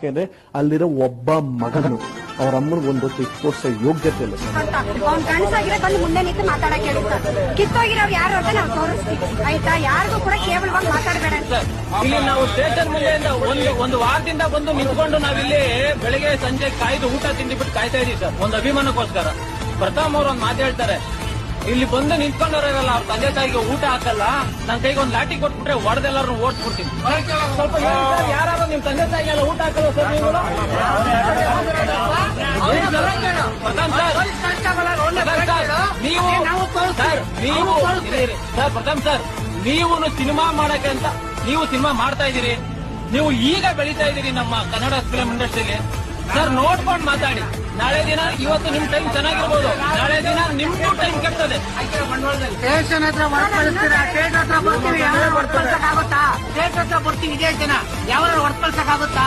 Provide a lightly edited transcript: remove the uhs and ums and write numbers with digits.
ಯಾಕೆಂದ್ರೆ ಅಲ್ಲಿರೋ ಒಬ್ಬ ಮಗನು ಅವ್ರ ಅಮ್ಮನಿಗೆ ಒಂದು ಕೊಡ್ಸೋ ಯೋಗ್ಯತೆ ಇಲ್ಲ ಸರ್. ಅವ್ನ್ ಕನಸಾಗಿರೋ ಬಂದು ಮುಂದೆ ನಿಂತು ಮಾತಾಡಕ್ ಹೇಳಿ ಸರ್. ಕಿತ್ತೋಗಿರೋರು ಯಾರು ಅಂತ ನಾವು ತೋರಿಸ್ತೀವಿ ಆಯ್ತಾ. ಯಾರಿಗೂ ಕೂಡ ಕೇವಲವಾಗಿ ಮಾತಾಡಬೇಡ ಸರ್. ಇಲ್ಲಿ ನಾವು ಸ್ಟೇಷನ್ ಮುಂದೆಯಿಂದ ಒಂದು ವಾರದಿಂದ ಬಂದು ನಿಂತ್ಕೊಂಡು ನಾವಿಲ್ಲಿ ಬೆಳಗ್ಗೆ ಸಂಜೆ ಕಾಯ್ದು ಊಟ ತಿಂಡಿ ಬಿಟ್ಟು ಕಾಯ್ತಾ ಇದೀವಿ ಸರ್, ಒಂದು ಅಭಿಮಾನಕ್ಕೋಸ್ಕರ. ಪ್ರಥಮ್ ಅವ್ರು ಒಂದು ಮಾತು ಹೇಳ್ತಾರೆ, ಇಲ್ಲಿ ಬಂದು ನಿಂತ್ಕೊಂಡವ್ರಲ್ಲ ಅವ್ರ ತಂದೆ ತಾಯಿಗೆ ಊಟ ಹಾಕಲ್ಲ, ನನ್ನ ಕೈಗೆ ಒಂದು ಲಾಠಿ ಕೊಟ್ಬಿಟ್ರೆ ಹೊಡೆದೆಲ್ಲರೂ ಓಡಿಸ್ಬಿಡ್ತೀನಿ. ಸ್ವಲ್ಪ ಯಾರು ನಿಮ್ ತಂದೆ ತಾಯಿಗೆಲ್ಲ ಊಟ ಹಾಕಲ್ಲ ಸರ್ ನೀವು? ಪ್ರಥಮ್ ಸರ್, ನೀವು ಸಿನಿಮಾ ಮಾಡಕ್ಕೆ ಅಂತ ನೀವು ಸಿನಿಮಾ ಮಾಡ್ತಾ ಇದೀರಿ, ನೀವು ಈಗ ಬೆಳೀತಾ ಇದೀರಿ ನಮ್ಮ ಕನ್ನಡ ಫಿಲಂ ಇಂಡಸ್ಟ್ರಿಯಲ್ಲಿ ಸರ್. ನೋಡ್ಕೊಂಡು ಮಾತಾಡಿ. ನಾಳೆ ದಿನ ಇವತ್ತು ನಿಮ್ ಟೈಮ್ ಚೆನ್ನಾಗಿರ್ಬೋದು, ನಾಳೆ ದಿನ ನಿಮ್ಗೂ ಟೈಮ್ ಕೆಡ್ತದೆ. ಸ್ಟೇಷನ್ ಹತ್ರ ಹೊಡ್ಕೊಳ್ತೀರಾ? ಸ್ಟೇಟ್ ಹತ್ರ ಬರ್ತೀವಿ, ಯಾರು ಹೊಡ್ಕೊಳ್ಸಕ್ಕಾಗುತ್ತಾ? ಸ್ಟೇಟ್ ಹತ್ರ ಬರ್ತೀವಿ, ಇದೇ ಜನ ಯಾವ ಹೊಡ್ಕೊಳ್ಸಕ್ಕಾಗುತ್ತಾ?